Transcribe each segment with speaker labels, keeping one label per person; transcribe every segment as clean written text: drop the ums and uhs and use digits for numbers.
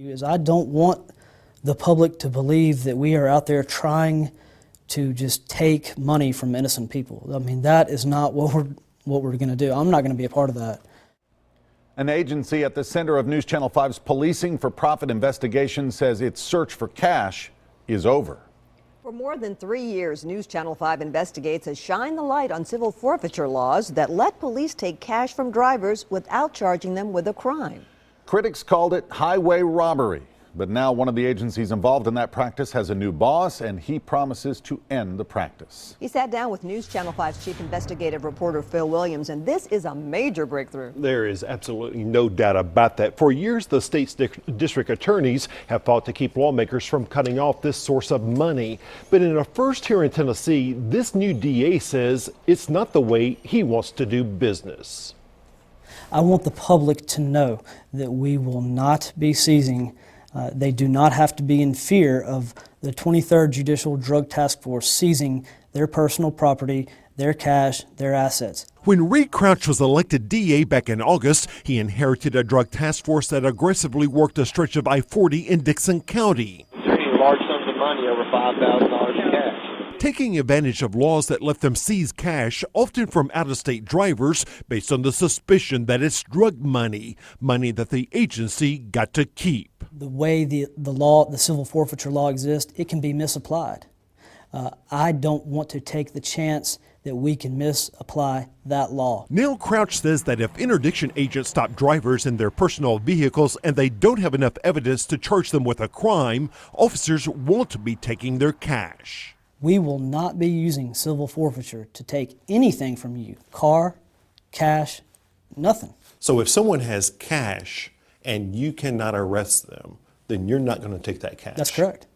Speaker 1: Is I don't want the public to believe that we are out there trying to just take money from innocent people. I mean, that is not what we're going to do. I'm not going to be a part of that.
Speaker 2: An agency at the center of News Channel 5's policing for profit investigation says its search for cash is over.
Speaker 3: For more than 3 years, News Channel 5 Investigates has shined the light on civil forfeiture laws that let police take cash from drivers without charging them with a crime.
Speaker 2: Critics called it highway robbery, but now one of the agencies involved in that practice has a new boss, and he promises to end the practice.
Speaker 3: He sat down with News Channel 5's chief investigative reporter Phil Williams, and this is a major breakthrough.
Speaker 4: There is absolutely no doubt about that. For years, the state's district attorneys have fought to keep lawmakers from cutting off this source of money. But in a first here in Tennessee, this new DA says it's not the way he wants to do business.
Speaker 1: I want the public to know that we will not be seizing. They do not have to be in fear of the 23rd Judicial Drug Task Force seizing their personal property, their cash, their assets.
Speaker 5: When Reed Crouch was elected DA back in August, he inherited a drug task force that aggressively worked a stretch of I-40 in Dixon County,
Speaker 6: large sums of money, over $5,000 in cash.
Speaker 5: taking advantage of laws that let them seize cash, often from out-of-state drivers, based on the suspicion that it's drug money, money that the agency got to keep.
Speaker 1: The way the civil forfeiture law exists, it can be misapplied. I don't want to take the chance that we can misapply that law.
Speaker 5: Neil Crouch says that if interdiction agents stop drivers in their personal vehicles and they don't have enough evidence to charge them with a crime, officers won't be taking their cash.
Speaker 1: We will not be using civil forfeiture to take anything from you. Car, cash, nothing.
Speaker 4: So if someone has cash and you cannot arrest them, then you're not going to take that cash.
Speaker 1: That's correct.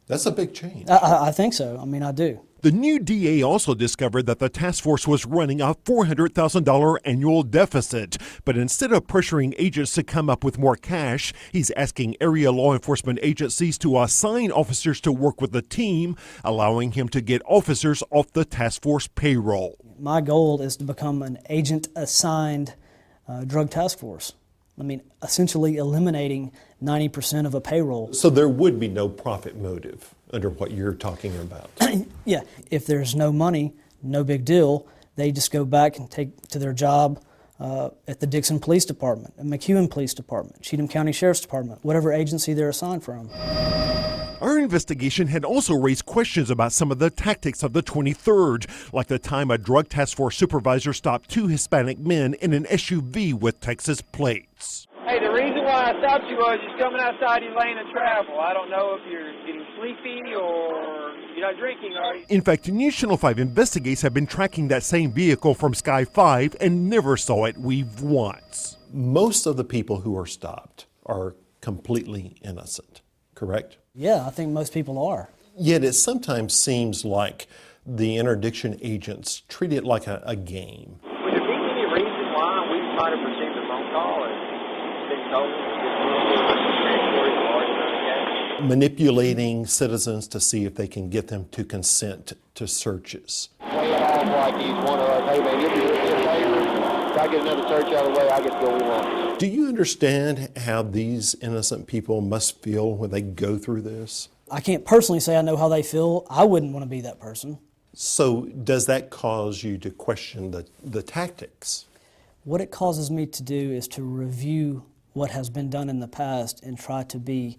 Speaker 4: That's a big change.
Speaker 1: I think so. I mean, I do.
Speaker 5: The new DA also discovered that the task force was running a $400,000 annual deficit. But instead of pressuring agents to come up with more cash, he's asking area law enforcement agencies to assign officers to work with the team, allowing him to get officers off the task force payroll.
Speaker 1: My goal is to become an agent-assigned drug task force. I mean, essentially eliminating 90% of a payroll.
Speaker 4: So there would be no profit motive under what you're talking about.
Speaker 1: Yeah, if there's no money, no big deal. They just go back and take to their job at the Dixon Police Department, at McEwen Police Department, Cheatham County Sheriff's Department, whatever agency they're assigned from.
Speaker 5: Our investigation had also raised questions about some of the tactics of the 23rd, like the time a drug task force supervisor stopped 2 Hispanic men in an SUV with Texas plates.
Speaker 6: Hey, the reason why I stopped you was you're coming outside your lane of travel. I don't know if you're getting sleepy or you're not drinking, are you?
Speaker 5: In fact, News Channel 5 Investigates have been tracking that same vehicle from Sky 5 and never saw it weave once.
Speaker 4: Most of the people who are stopped are completely innocent, correct?
Speaker 1: Yeah, I think most people are.
Speaker 4: Yet it sometimes seems like the interdiction agents treat it like a game.
Speaker 6: Would there be any reason why we might have received a phone call and been told that this
Speaker 4: Manipulating citizens to see if they can get them to consent to searches.
Speaker 6: Play it off like he's one of us. Hey man, if you're a favor, if I get another search out of the way, I get to go where we want.
Speaker 4: Do you understand how these innocent people must feel when they go through this?
Speaker 1: I can't personally say I know how they feel. I wouldn't want to be that person.
Speaker 4: So does that cause you to question the tactics?
Speaker 1: What it causes me to do is to review what has been done in the past and try to be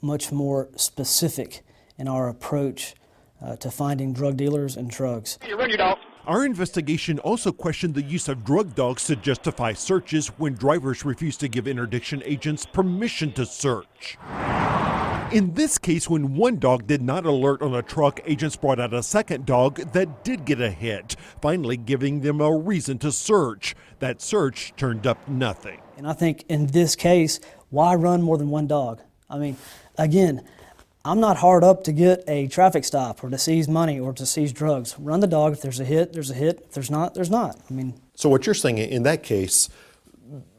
Speaker 1: much more specific in our approach to finding drug dealers and drugs.
Speaker 6: You run your dog.
Speaker 5: Our investigation also questioned the use of drug dogs to justify searches when drivers refused to give interdiction agents permission to search. In this case, when one dog did not alert on a truck, agents brought out a second dog that did get a hit, finally giving them a reason to search. That search turned up nothing.
Speaker 1: And I think in this case, why run more than one dog? I mean, again, I'm not hard up to get a traffic stop or to seize money or to seize drugs. Run the dog. If there's a hit, there's a hit. If there's not, there's not. I mean.
Speaker 4: So what you're saying in that case,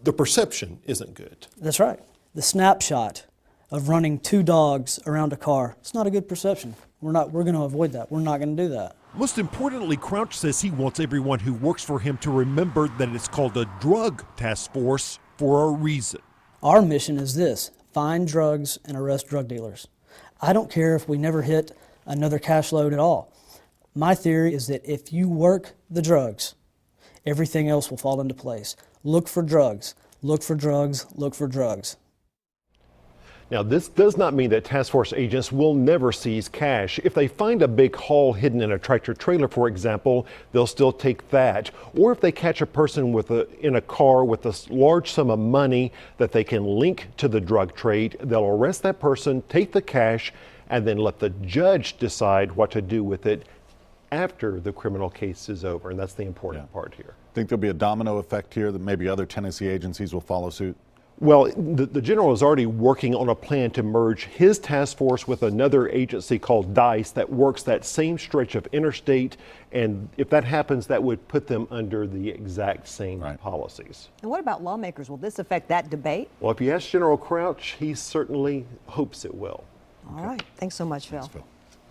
Speaker 4: the perception isn't good.
Speaker 1: That's right. The snapshot of running 2 dogs around a car, it's not a good perception. We're going to avoid that. We're not going to do that.
Speaker 5: Most importantly, Crouch says he wants everyone who works for him to remember that it's called a drug task force for a reason.
Speaker 1: Our mission is this: find drugs and arrest drug dealers. I don't care if we never hit another cash load at all. My theory is that if you work the drugs, everything else will fall into place. Look for drugs, look for drugs, look for drugs.
Speaker 4: Now, this does not mean that task force agents will never seize cash. If they find a big haul hidden in a tractor trailer, for example, they'll still take that. Or if they catch a person in a car with a large sum of money that they can link to the drug trade, they'll arrest that person, take the cash, and then let the judge decide what to do with it after the criminal case is over. And that's the important part here.
Speaker 2: Think there'll be a domino effect here that maybe other Tennessee agencies will follow suit?
Speaker 4: Well, the general is already working on a plan to merge his task force with another agency called DICE that works that same stretch of interstate. And if that happens, that would put them under the exact same policies.
Speaker 3: And what about lawmakers? Will this affect that debate?
Speaker 4: Well, if you ask General Crouch, he certainly hopes it will.
Speaker 3: All right. Thanks so much, Phil.
Speaker 2: Thanks, Phil.